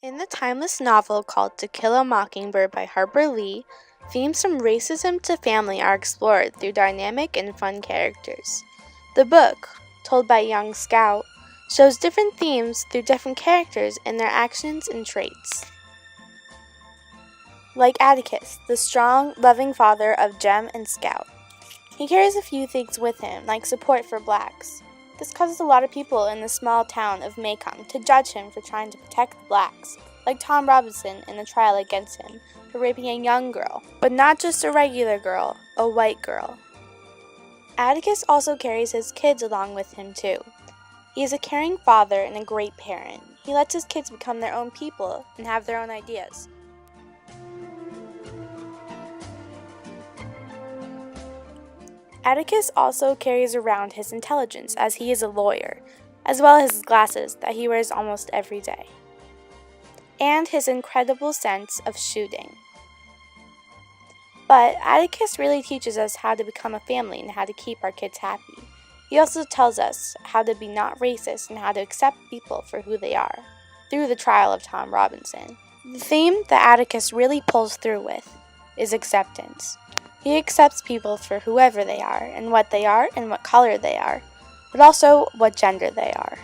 In the timeless novel called To Kill a Mockingbird by Harper Lee, themes from racism to family are explored through dynamic and fun characters. The book, told by young Scout, shows different themes through different characters and their actions and traits. Like Atticus, the strong, loving father of Jem and Scout. He carries a few things with him, like support for blacks. This causes a lot of people in the small town of Macon to judge him for trying to protect the blacks, like Tom Robinson in the trial against him for raping a young girl, but not just a regular girl, a white girl. Atticus also carries his kids along with him too. He is a caring father and a great parent. He lets his kids become their own people and have their own ideas. Atticus also carries around his intelligence as he is a lawyer, as well as his glasses that he wears almost every day, and his incredible sense of shooting. But Atticus really teaches us how to become a family and how to keep our kids happy. He also tells us how to be not racist and how to accept people for who they are, through the trial of Tom Robinson. The theme that Atticus really pulls through with is acceptance. He accepts people for whoever they are, and what color they are, but also what gender they are.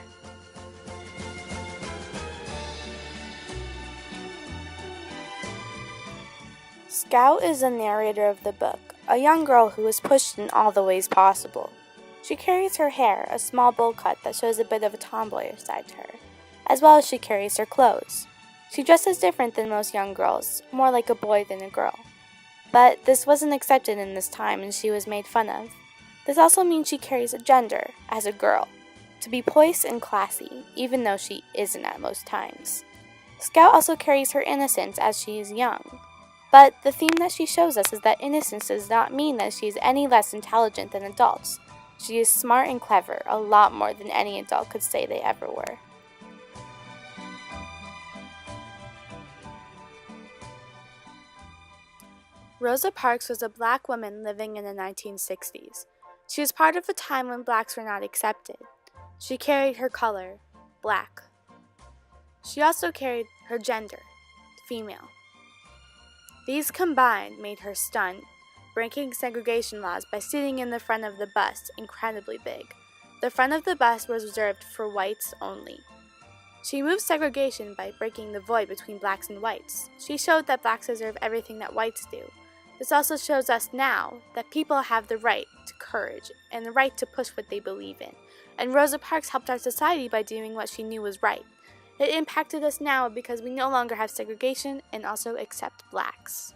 Scout is the narrator of the book, a young girl who is pushed in all the ways possible. She carries her hair, a small bowl cut that shows a bit of a tomboyish side to her, as well as she carries her clothes. She dresses different than most young girls, more like a boy than a girl. But this wasn't accepted in this time and she was made fun of. This also means she carries a gender, as a girl, to be poised and classy, even though she isn't at most times. Scout also carries her innocence as she is young. But the theme that she shows us is that innocence does not mean that she is any less intelligent than adults. She is smart and clever, a lot more than any adult could say they ever were. Rosa Parks was a black woman living in the 1960s. She was part of a time when blacks were not accepted. She carried her color, black. She also carried her gender, female. These combined made her stunt, breaking segregation laws by sitting in the front of the bus incredibly big. The front of the bus was reserved for whites only. She moved segregation by breaking the void between blacks and whites. She showed that blacks deserve everything that whites do. This also shows us now that people have the right to courage and the right to push what they believe in. And Rosa Parks helped our society by doing what she knew was right. It impacted us now because we no longer have segregation and also accept blacks.